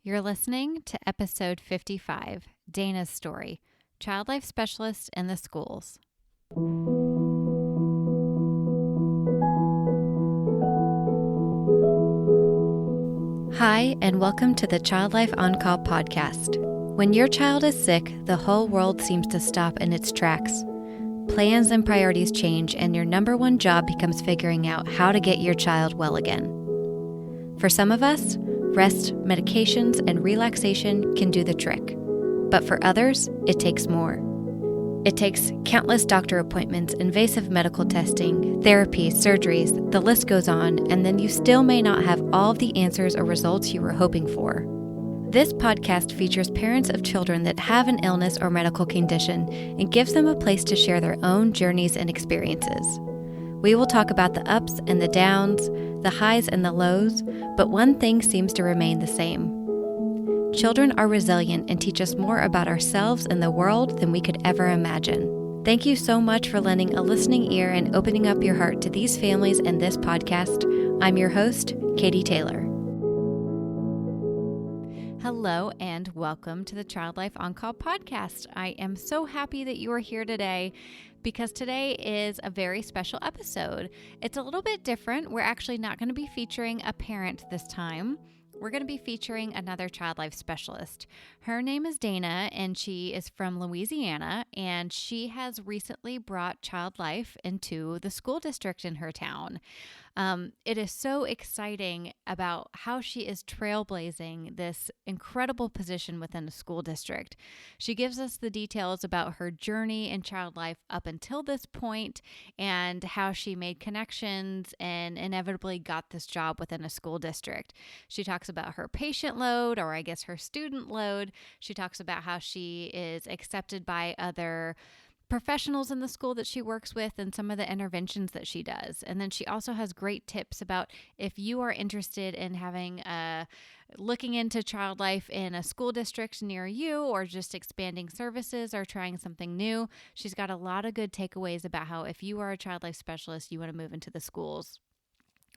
You're listening to episode 55, Dana's Story, Child Life Specialist in the Schools. Hi, and welcome to the Child Life On Call podcast. When your child is sick, the whole world seems to stop in its tracks. Plans and priorities change, and your number one job becomes figuring out how to get your child well again. For some of us, rest, medications, and relaxation can do the trick. But for others, it takes more. It takes countless doctor appointments, invasive medical testing, therapy, surgeries, the list goes on, and then you still may not have all of the answers or results you were hoping for. This podcast features parents of children that have an illness or medical condition and gives them a place to share their own journeys and experiences. We will talk about the ups and the downs, the highs and the lows, but one thing seems to remain the same. Children are resilient and teach us more about ourselves and the world than we could ever imagine. Thank you so much for lending a listening ear and opening up your heart to these families and this podcast. I'm your host, Katie Taylor. Hello and welcome to the Child Life On Call podcast. I am so happy that you are here today because today is a very special episode. It's a little bit different. We're actually not going to be featuring a parent this time. We're going to be featuring another child life specialist. Her name is Dana, and she is from Louisiana, and she has recently brought child life into the school district in her town. It is so exciting about how she is trailblazing this incredible position within a school district. She gives us the details about her journey in child life up until this point and how she made connections and inevitably got this job within a school district. She talks about her patient load, or I guess her student load. She talks about how she is accepted by other professionals in the school that she works with and some of the interventions that she does. And then she also has great tips about if you are interested in looking into child life in a school district near you, or just expanding services or trying something new. She's got a lot of good takeaways about how if you are a child life specialist, you want to move into the schools.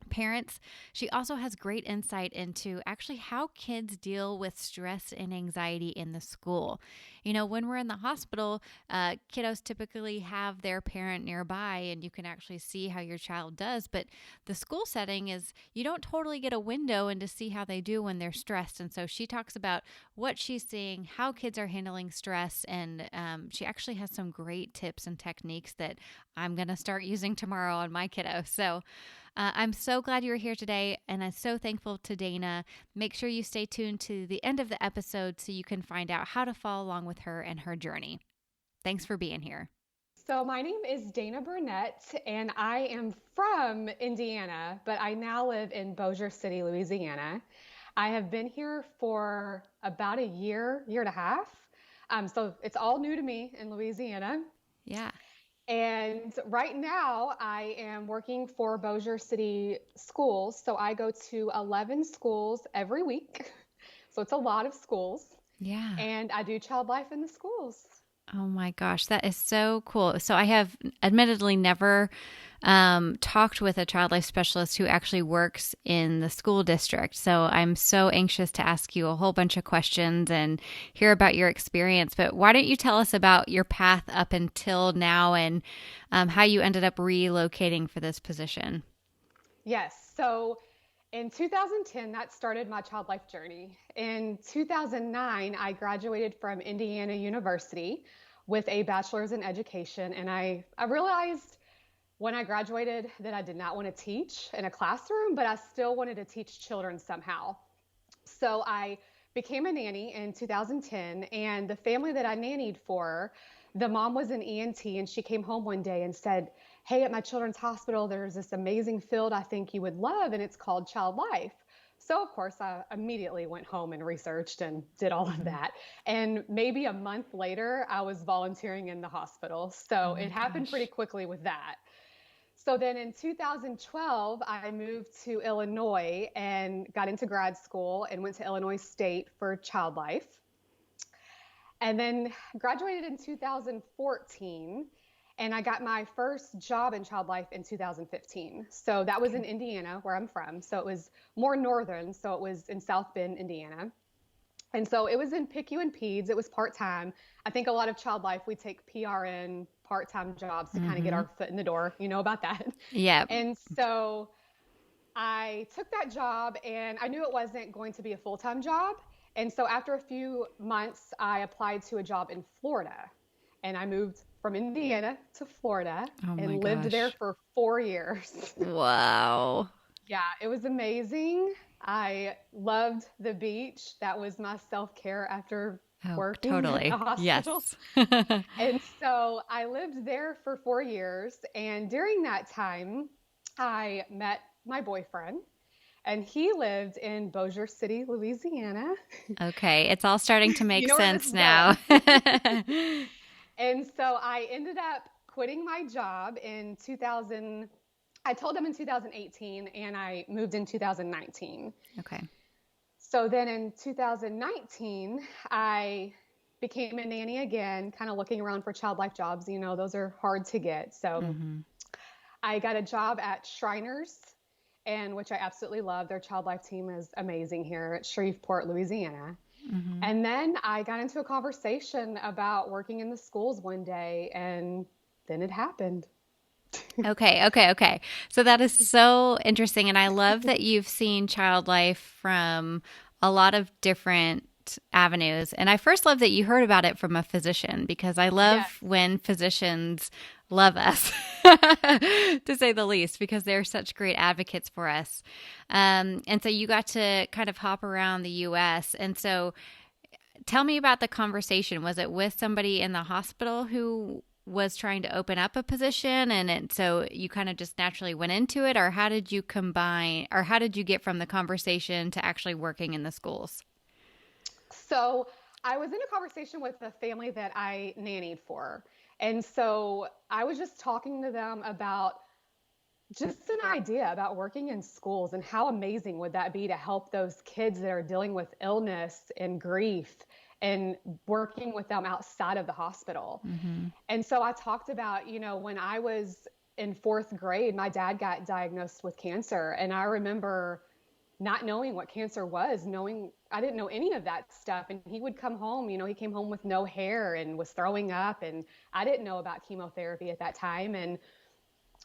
Parents, she also has great insight into actually how kids deal with stress and anxiety in the school. You know, when we're in the hospital, kiddos typically have their parent nearby and you can actually see how your child does. But the school setting is you don't totally get a window in to see how they do when they're stressed. And so she talks about what she's seeing, how kids are handling stress. And she actually has some great tips and techniques that I'm going to start using tomorrow on my kiddo. So I'm so glad you're here today, and I'm so thankful to Dana. Make sure you stay tuned to the end of the episode so you can find out how to follow along with her and her journey. Thanks for being here. So my name is Dana Burnett, and I am from Indiana, but I now live in Bougier City, Louisiana. I have been here for about a year and a half. So it's all new to me in Louisiana. Yeah. And right now I am working for Bougier City Schools. So I go to 11 schools every week. So it's a lot of schools. Yeah. And I do child life in the schools. Oh my gosh, that is so cool. So I have admittedly never talked with a child life specialist who actually works in the school district. So I'm so anxious to ask you a whole bunch of questions and hear about your experience. But why don't you tell us about your path up until now and how you ended up relocating for this position? Yes. So in 2010, that started my child life journey. In 2009, I graduated from Indiana University with a bachelor's in education. And I realized when I graduated that I did not want to teach in a classroom, but I still wanted to teach children somehow. So I became a nanny in 2010, and the family that I nannied for, the mom was an ENT, and she came home one day and said, "Hey, at my children's hospital, there's this amazing field I think you would love, and it's called child life." So of course, I immediately went home and researched and did all of that. And maybe a month later, I was volunteering in the hospital. So it happened pretty quickly with that. So then in 2012, I moved to Illinois and got into grad school and went to Illinois State for child life. And then graduated in 2014. And I got my first job in child life in 2015. So that was in Indiana, where I'm from. So it was more northern. So it was in South Bend, Indiana. And so it was in PICU and PEDS. It was part-time. I think a lot of child life, we take PRN part-time jobs to kind of get Mm-hmm. our foot in the door. You know about that. Yep. And so I took that job and I knew it wasn't going to be a full-time job. And so after a few months, I applied to a job in Florida and I moved from Indiana to Florida Oh my and lived there gosh. for 4 years. Wow. Yeah, it was amazing. I loved the beach. That was my self-care after Oh, working at the totally. hospital. Yes. And so I lived there for 4 years. And during that time, I met my boyfriend, and he lived in Bougier City, Louisiana. Okay, it's all starting to You make know where this sense is now. going. And so I ended up quitting my job in 2000. I told them in 2018, and I moved in 2019. Okay. So then in 2019, I became a nanny again, kind of looking around for child life jobs. You know, those are hard to get. So Mm-hmm. I got a job at Shriners, and which I absolutely love. Their child life team is amazing here at Shreveport, Louisiana. Mm-hmm. And then I got into a conversation about working in the schools one day, and then it happened. Okay. So that is so interesting. And I love that you've seen child life from a lot of different avenues. And I first love that you heard about it from a physician because I Yes. love when physicians love us, to say the least, because they're such great advocates for us. And so you got to kind of hop around the US. And so tell me about the conversation. Was it with somebody in the hospital who was trying to open up a position so you kind of just naturally went into it, or how did you combine, or how did you get from the conversation to actually working in the schools? So I was in a conversation with a family that I nannied for. And so I was just talking to them about just an idea about working in schools and how amazing would that be to help those kids that are dealing with illness and grief and working with them outside of the hospital. Mm-hmm. And so I talked about, when I was in fourth grade, my dad got diagnosed with cancer. And I remember not knowing what cancer was, knowing I didn't know any of that stuff. And he would come home, he came home with no hair and was throwing up. And I didn't know about chemotherapy at that time. And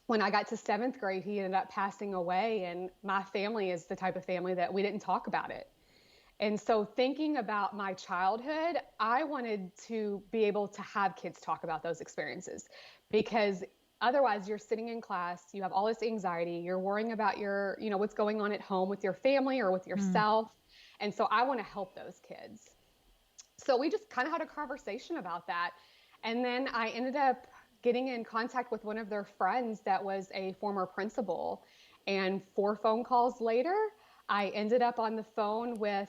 when I got to seventh grade, he ended up passing away. And my family is the type of family that we didn't talk about it. And so thinking about my childhood, I wanted to be able to have kids talk about those experiences because otherwise you're sitting in class, you have all this anxiety, you're worrying about what's going on at home with your family or with yourself. And so I want to help those kids. So we just kind of had a conversation about that. And then I ended up getting in contact with one of their friends that was a former principal. And 4 phone calls later, I ended up on the phone with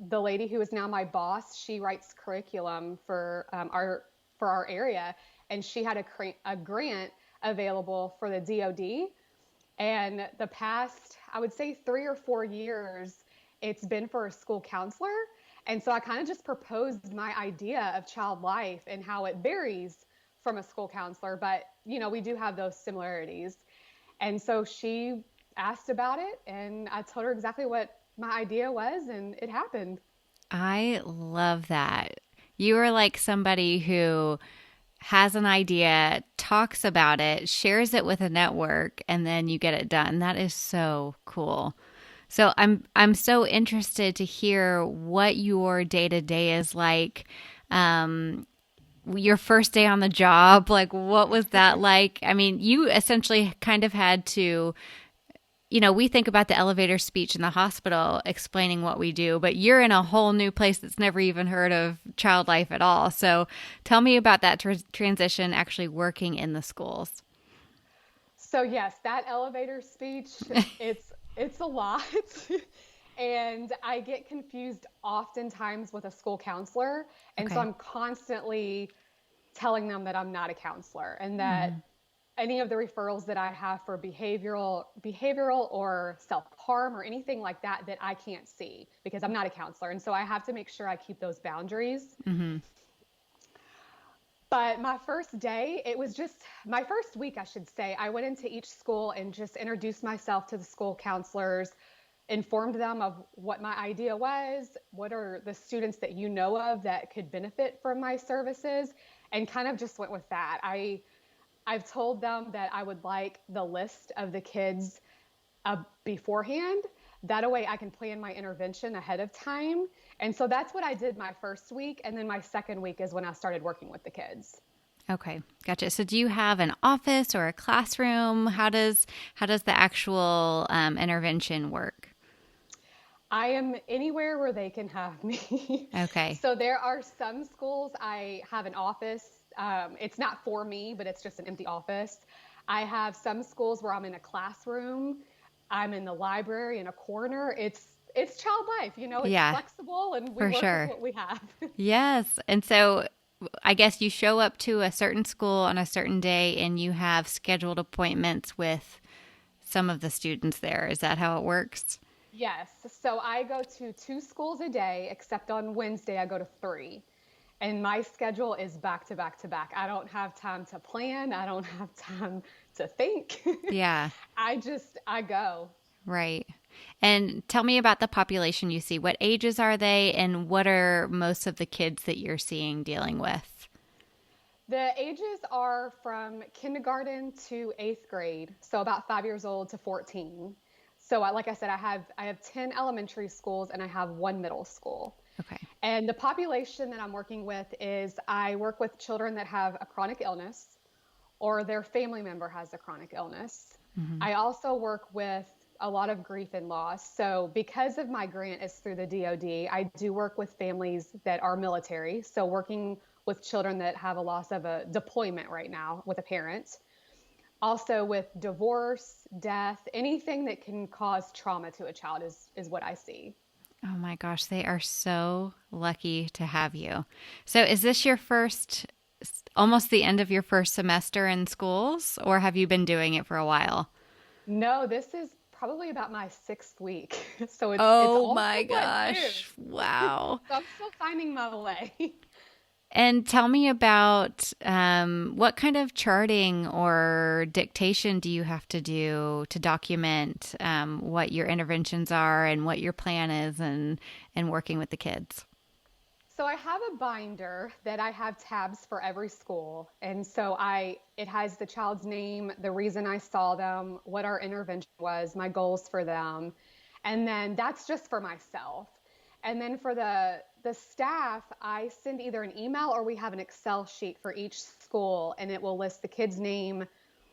the lady who is now my boss. She writes curriculum for our area, and she had a grant available for the DoD. And the past, I would say 3 or 4 years, it's been for a school counselor. And so I kind of just proposed my idea of child life and how it varies from a school counselor, but we do have those similarities. And so she asked about it, and I told her exactly what my idea was, and it happened. I love that. You are like somebody who has an idea, talks about it, shares it with a network, and then you get it done. That is so cool. So I'm so interested to hear what your day to day is like. Your first day on the job, like what was that like? I mean, you essentially kind of had to, we think about the elevator speech in the hospital explaining what we do, but you're in a whole new place that's never even heard of child life at all. So tell me about that transition actually working in the schools. So yes, that elevator speech, it's a lot. And I get confused oftentimes with a school counselor. And so Okay. I'm constantly telling them that I'm not a counselor and that Mm-hmm. any of the referrals that I have for behavioral or self-harm or anything like that I can't see because I'm not a counselor. And so I have to make sure I keep those boundaries. Mm-hmm. But my first day, it was just my first week, I should say. I went into each school and just introduced myself to the school counselors, informed them of what my idea was, what are the students that you know of that could benefit from my services, and kind of just went with that. I've told them that I would like the list of the kids beforehand. That way I can plan my intervention ahead of time. And so that's what I did my first week. And then my second week is when I started working with the kids. Okay, gotcha. So do you have an office or a classroom? How does the actual intervention work? I am anywhere where they can have me. Okay. So there are some schools I have an office. It's not for me, but it's just an empty office. I have some schools where I'm in a classroom. I'm in the library in a corner. It's child life, it's Yeah, flexible and we for work with sure. what we have. Yes. And so I guess you show up to a certain school on a certain day and you have scheduled appointments with some of the students there. Is that how it works? Yes. So I go to 2 schools a day, except on Wednesday I go to 3. And my schedule is back to back to back. I don't have time to plan. I don't have time to think. Yeah, I go. right. And tell me about the population you see. What ages are they, and what are most of the kids that you're seeing dealing with? The ages are from kindergarten to 8th grade, so about 5 years old to 14. So like I said, I have 10 elementary schools and I have 1 middle school. Okay. And the population that I'm working with is I work with children that have a chronic illness or their family member has a chronic illness. Mm-hmm. I also work with a lot of grief and loss. So because of my grant is through the DoD, I do work with families that are military. So working with children that have a loss of a deployment right now with a parent. Also with divorce, death, anything that can cause trauma to a child is what I see. Oh my gosh, they are so lucky to have you. So is this your first, almost the end of your first semester in schools, or have you been doing it for a while? No, this is probably about my 6th week. So it's Oh all my somewhat new. gosh. Wow. So I'm still finding my way. And tell me about what kind of charting or dictation do you have to do to document what your interventions are and what your plan is and working with the kids? So I have a binder that I have tabs for every school. And so it has the child's name, the reason I saw them, what our intervention was, my goals for them. And then that's just for myself. And then for the staff, I send either an email or we have an Excel sheet for each school, and it will list the kid's name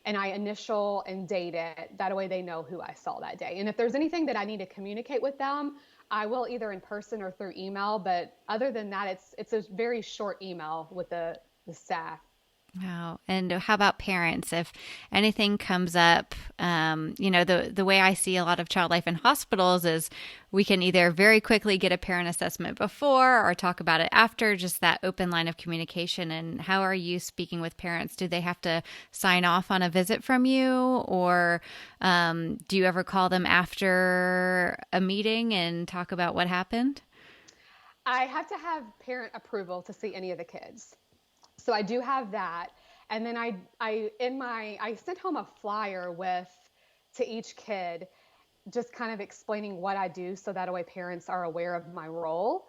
and I initial and date it. That way they know who I saw that day. And if there's anything that I need to communicate with them, I will either in person or through email. But other than that, it's a very short email with the staff. Wow. And how about parents? If anything comes up, the way I see a lot of child life in hospitals is we can either very quickly get a parent assessment before or talk about it after, just that open line of communication. And how are you speaking with parents? Do they have to sign off on a visit from you, or do you ever call them after a meeting and talk about what happened? I have to have parent approval to see any of the kids. So I do have that. And then I sent home a flyer to each kid, just kind of explaining what I do so that way parents are aware of my role.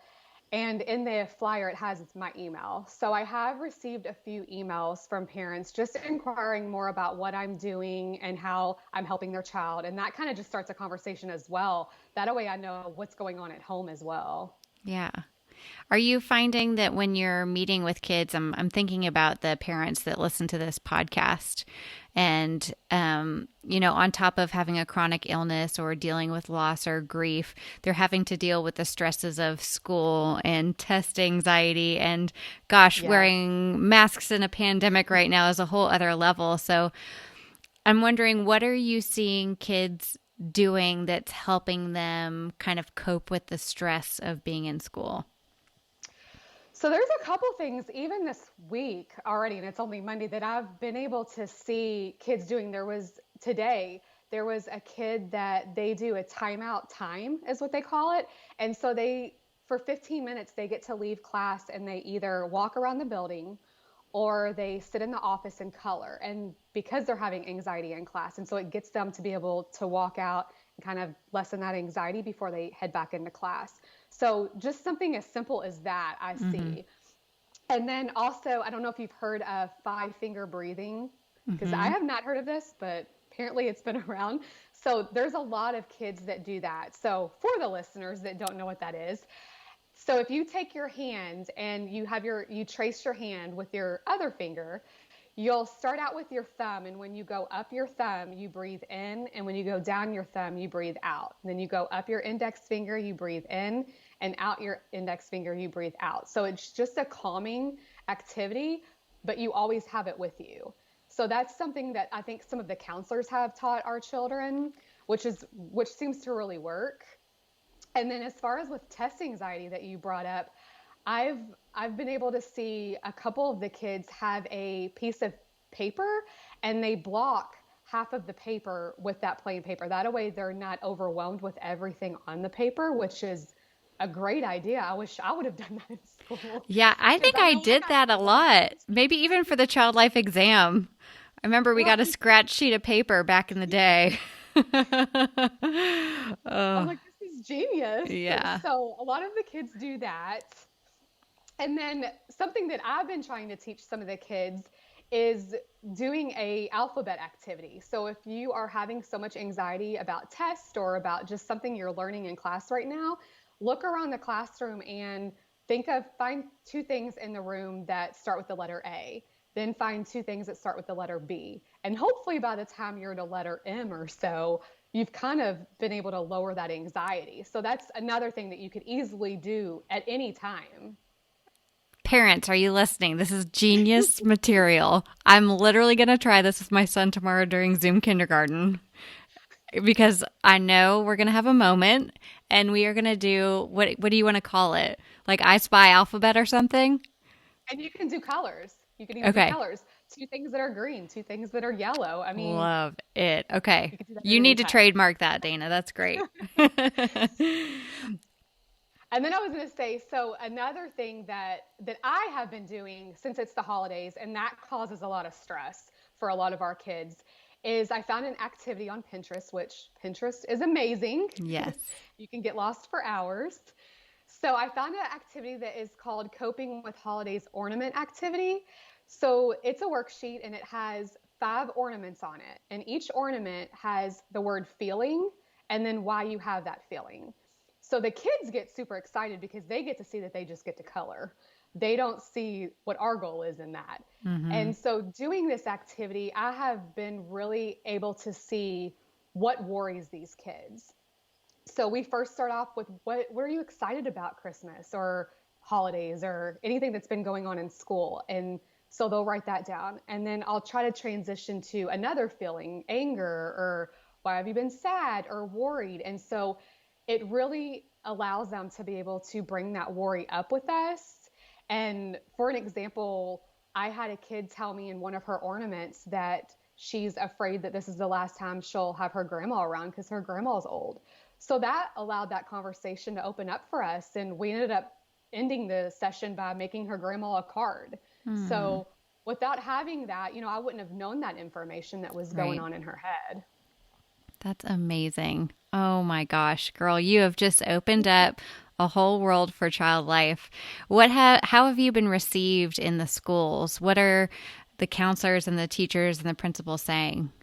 And in the flyer, it has my email. So I have received a few emails from parents just inquiring more about what I'm doing and how I'm helping their child. And that kind of just starts a conversation as well. That way I know what's going on at home as well. Yeah. Are you finding that when you're meeting with kids, I'm thinking about the parents that listen to this podcast and, on top of having a chronic illness or dealing with loss or grief, they're having to deal with the stresses of school and test anxiety and gosh, wearing masks in a pandemic right now is a whole other level. So I'm wondering, what are you seeing kids doing that's helping them kind of cope with the stress of being in school? So there's a couple things even this week already, and it's only Monday, that I've been able to see kids doing. Today, there was a kid that they do a timeout time is what they call it. And so for 15 minutes, they get to leave class and they either walk around the building or they sit in the office and color. And because they're having anxiety in class, and so it gets them to be able to walk out and kind of lessen that anxiety before they head back into class. So just something as simple as that I see. And then also, I don't know if you've heard of 5-finger breathing, because I have not heard of this, but apparently it's been around. So there's a lot of kids that do that. So for the listeners that don't know what that is, so if you take your hand and you trace your hand with your other finger, you'll start out with your thumb, and when you go up your thumb, you breathe in, and when you go down your thumb, you breathe out. And then you go up your index finger, you breathe in, and out your index finger, you breathe out. So it's just a calming activity, but you always have it with you. So that's something that I think some of the counselors have taught our children, which seems to really work. And then as far as with test anxiety that you brought up, I've been able to see a couple of the kids have a piece of paper and they block half of the paper with that plain paper. That way they're not overwhelmed with everything on the paper, which is a great idea. I wish I would have done that in school. Yeah, I think I did that a lot. Maybe even for the child life exam. I remember we got a scratch sheet of paper back in the day. I'm like, this is genius. Yeah. So a lot of the kids do that. And then something that I've been trying to teach some of the kids is doing a alphabet activity. So if you are having so much anxiety about tests or about just something you're learning in class right now, look around the classroom and find 2 things in the room that start with the letter A. Then find 2 things that start with the letter B. And hopefully by the time you're to letter M or so, you've kind of been able to lower that anxiety. So that's another thing that you could easily do at any time. Parents, are you listening? This is genius material. I'm literally going to try this with my son tomorrow during Zoom kindergarten, because I know we're going to have a moment and we are going to do, what do you want to call it? Like I Spy Alphabet or something? And you can do colors. You can even do colors. 2 things that are green, 2 things that are yellow. I mean, love it. Okay. You need to trademark that, Dana. That's great. And then I was going to say, so another thing that I have been doing since it's the holidays, and that causes a lot of stress for a lot of our kids, is I found an activity on Pinterest, which Pinterest is amazing. Yes. You can get lost for hours. So I found an activity that is called Coping with Holidays Ornament Activity. So it's a worksheet and it has 5 ornaments on it. And each ornament has the word feeling and then why you have that feeling. So the kids get super excited because they get to see that they just get to color. They don't see what our goal is in that. And so doing this activity, I have been really able to see what worries these kids. So we first start off with what are you excited about Christmas or holidays or anything that's been going on in school? And so they'll write that down. And then I'll try to transition to another feeling, anger, or why have you been sad or worried? And so it really allows them to be able to bring that worry up with us. And for an example, I had a kid tell me in one of her ornaments that she's afraid that this is the last time she'll have her grandma around because her grandma's old. So that allowed that conversation to open up for us. And we ended up ending the session by making her grandma a card. So without having that, I wouldn't have known that information that was going on in her head. That's amazing. Oh my gosh, girl, you have just opened up a whole world for child life. How have you been received in the schools? What are the counselors and the teachers and the principals saying?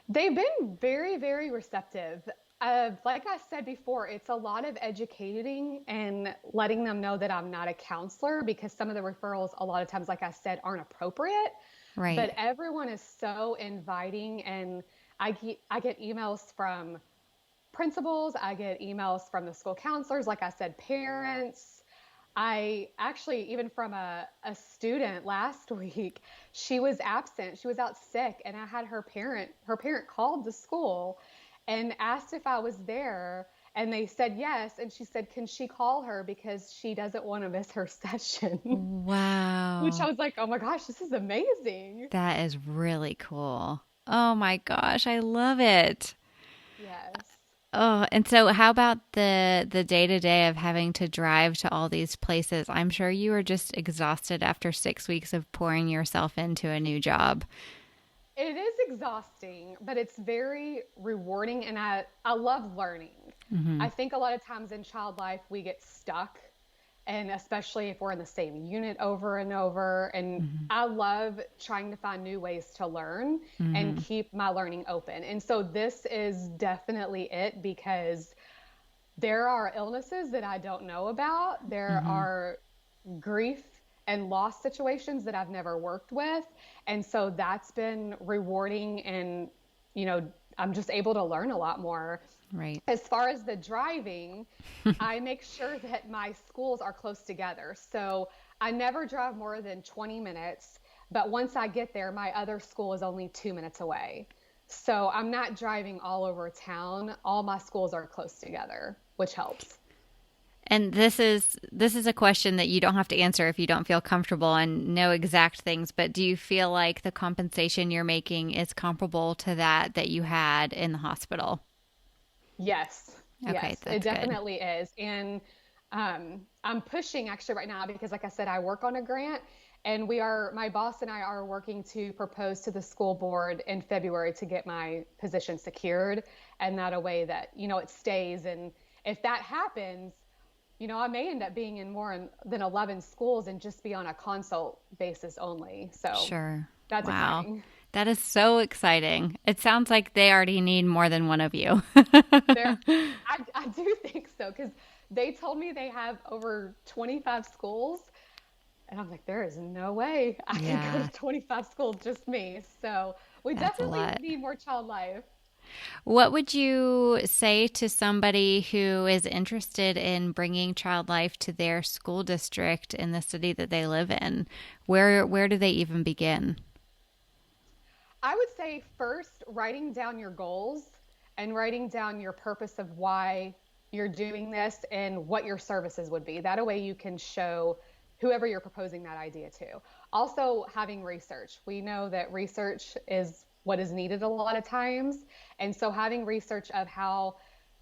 They've been very, very receptive. Like I said before, it's a lot of educating and letting them know that I'm not a counselor, because some of the referrals, a lot of times, like I said, aren't appropriate. Right. But everyone is so inviting, and I get emails from principals, I get emails from the school counselors, like I said, parents. I actually, even from a student last week, she was absent. She was out sick, and I had her parent called the school and asked if I was there, and they said yes. And she said, can she call her because she doesn't want to miss her session? Wow. Which I was like, oh my gosh, this is amazing. That is really cool. Oh my gosh, I love it. Yes. Oh, and so how about the day-to-day of having to drive to all these places? I'm sure you were just exhausted after 6 weeks of pouring yourself into a new job. It is exhausting, but it's very rewarding, and I love learning. Mm-hmm. I think a lot of times in child life we get stuck, and especially if we're in the same unit over and over. And Mm-hmm. I love trying to find new ways to learn and Mm-hmm. keep my learning open. And so this is definitely it, because there are illnesses that I don't know about. There Mm-hmm. are grief and loss situations that I've never worked with. And so that's been rewarding. And, you know, I'm just able to learn a lot more. Right. As far as the driving, I make sure that my schools are close together. So I never drive more than 20 minutes. But once I get there, my other school is only 2 minutes away. So I'm not driving all over town. All my schools are close together, which helps. And this is a question that you don't have to answer if you don't feel comfortable and know exact things, but do you feel like the compensation you're making is comparable to that you had in the hospital? Yes, Okay, yes, it that's good. definitely is. And I'm pushing actually right now because, like I said, I work on a grant, and my boss and I are working to propose to the school board in February to get my position secured, and that a way that, it stays. And if that happens, I may end up being in than 11 schools and just be on a consult basis only. So Sure. that's Wow. exciting. That is so exciting. It sounds like they already need more than one of you. There, I do think so, because they told me they have over 25 schools, and I'm like, there is no way I can go to Yeah, 25 schools, just me. So we that's a definitely lot. need more child life. What would you say to somebody who is interested in bringing child life to their school district in the city that they live in? Where do they even begin? I would say first, writing down your goals and writing down your purpose of why you're doing this and what your services would be. That way you can show whoever you're proposing that idea to. Also, having research. We know that research is what is needed a lot of times. And so having research of how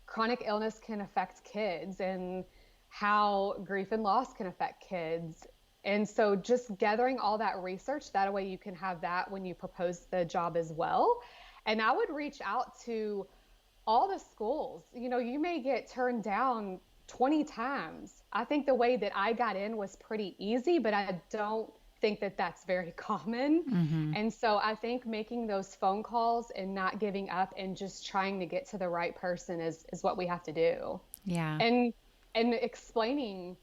chronic illness can affect kids and how grief and loss can affect kids. And so just gathering all that research, that way you can have that when you propose the job as well. And I would reach out to all the schools. You may get turned down 20 times. I think the way that I got in was pretty easy, but I don't think that that's very common. Mm-hmm. And so I think making those phone calls and not giving up and just trying to get to the right person is what we have to do. Yeah, And explaining,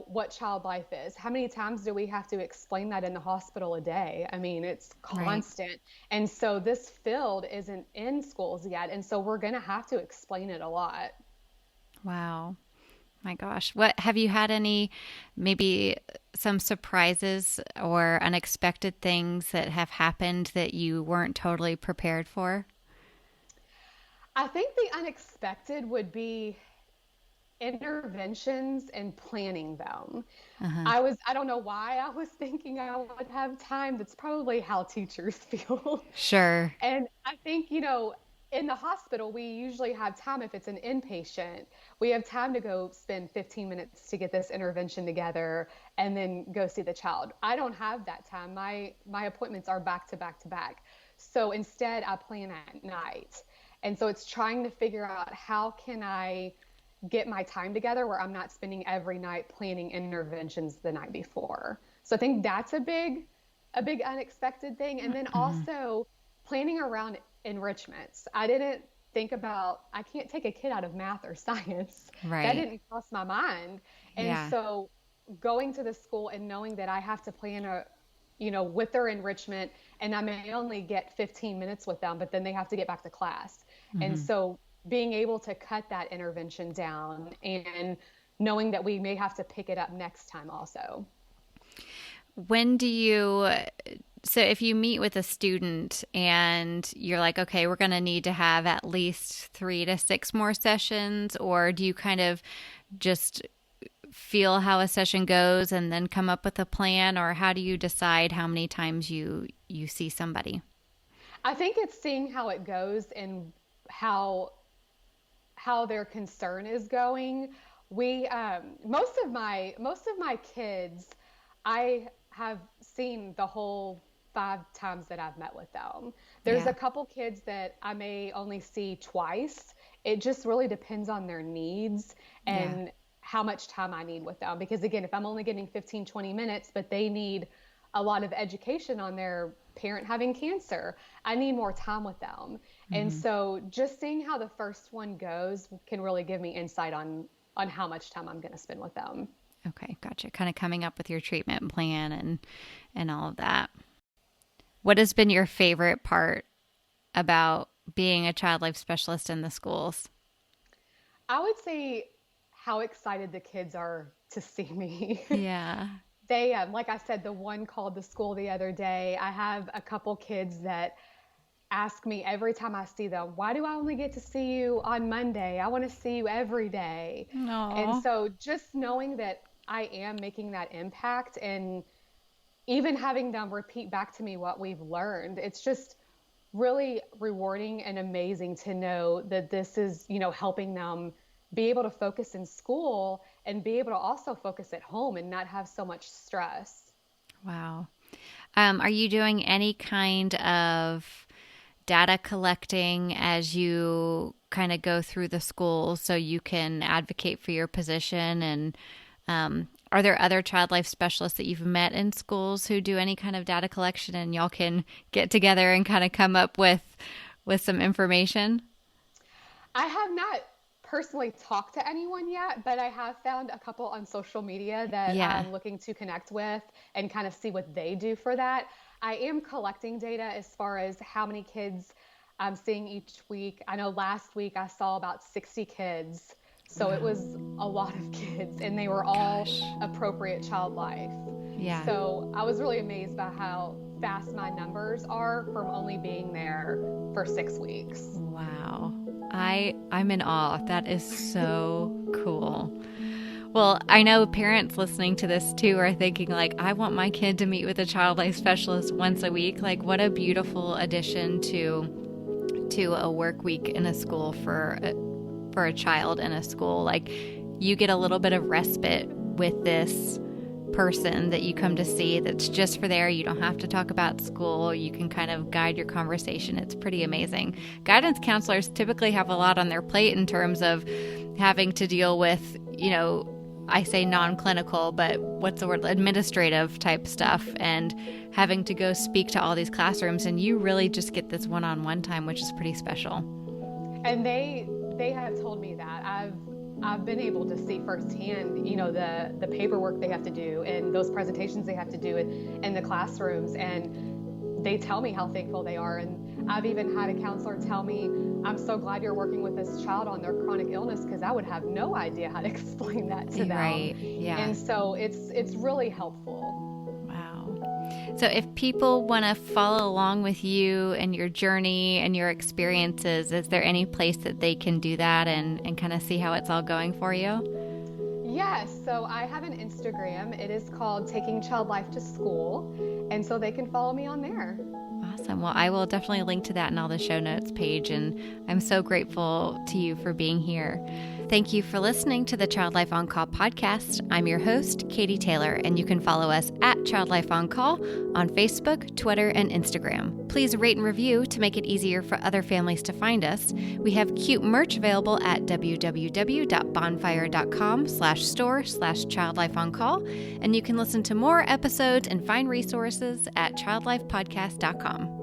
what child life is. How many times do we have to explain that in the hospital a day? I mean, it's right. constant. And so this field isn't in schools yet. And so we're going to have to explain it a lot. Wow. My gosh. What have you had any maybe some surprises or unexpected things that have happened that you weren't totally prepared for? I think the unexpected would be interventions and planning them. Uh-huh. I don't know why I was thinking I would have time. That's probably how teachers feel. Sure. And I think, in the hospital, we usually have time if it's an inpatient. We have time to go spend 15 minutes to get this intervention together and then go see the child. I don't have that time. My appointments are back to back to back. So instead, I plan at night. And so it's trying to figure out how can I get my time together where I'm not spending every night planning interventions the night before. So I think that's a big unexpected thing. And then Mm-hmm. also planning around enrichments. I didn't think about, I can't take a kid out of math or science. That Right. didn't cross my mind. And Yeah. so going to the school and knowing that I have to plan with their enrichment, and I may only get 15 minutes with them, but then they have to get back to class. And Mm-hmm. so being able to cut that intervention down and knowing that we may have to pick it up next time also. When do you, so if you meet with a student and you're like, okay, we're going to need to have at least 3 to 6 more sessions, or do you kind of just feel how a session goes and then come up with a plan, or how do you decide how many times you see somebody? I think it's seeing how it goes and how their concern is going. We most of my kids, I have seen the whole 5 times that I've met with them. There's a couple kids that I may only see twice. It just really depends on their needs and how much time I need with them. Because again, if I'm only getting 15, 20 minutes, but they need a lot of education on their parent having cancer, I need more time with them. And so just seeing how the first one goes can really give me insight on how much time I'm going to spend with them. Okay, gotcha. Kind of coming up with your treatment plan and all of that. What has been your favorite part about being a child life specialist in the schools? I would say how excited the kids are to see me. Yeah. They, like I said, the one called the school the other day. I have a couple kids that ask me every time I see them, why do I only get to see you on Monday? I want to see you every day. Aww. And so just knowing that I am making that impact and even having them repeat back to me what we've learned, it's just really rewarding and amazing to know that this is, helping them be able to focus in school and be able to also focus at home and not have so much stress. Wow. Are you doing any kind of data collecting as you kind of go through the schools so you can advocate for your position? And are there other child life specialists that you've met in schools who do any kind of data collection and y'all can get together and kind of come up with some information? I have not personally talked to anyone yet, but I have found a couple on social media that I'm looking to connect with and kind of see what they do for that. I am collecting data as far as how many kids I'm seeing each week. I know last week I saw about 60 kids. So it was a lot of kids and they were all appropriate child life. Yeah. So I was really amazed by how fast my numbers are from only being there for 6 weeks. Wow. I'm in awe. That is so cool. Well, I know parents listening to this too are thinking like, I want my kid to meet with a child life specialist once a week. Like, what a beautiful addition to a work week in a school for a child in a school. Like, you get a little bit of respite with this person that you come to see that's just for there. You don't have to talk about school. You can kind of guide your conversation. It's pretty amazing. Guidance counselors typically have a lot on their plate in terms of having to deal with, I say non-clinical, but what's the word? Administrative type stuff, and having to go speak to all these classrooms. And you really just get this one-on-one time, which is pretty special. And they have told me that. I've been able to see firsthand, the paperwork they have to do and those presentations they have to do in the classrooms. And they tell me how thankful they are. And I've even had a counselor tell me, I'm so glad you're working with this child on their chronic illness, because I would have no idea how to explain that to them. Right. Yeah. And so it's really helpful. So if people want to follow along with you and your journey and your experiences, is there any place that they can do that and kind of see how it's all going for you? Yes. So I have an Instagram. It is called Taking Child Life to School. And so they can follow me on there. Awesome. Well, I will definitely link to that in all the show notes page. And I'm so grateful to you for being here. Thank you for listening to the Child Life On Call podcast. I'm your host, Katie Taylor, and you can follow us at Child Life On Call on Facebook, Twitter, and Instagram. Please rate and review to make it easier for other families to find us. We have cute merch available at www.bonfire.com/store/childlifeoncall, and you can listen to more episodes and find resources at childlifepodcast.com.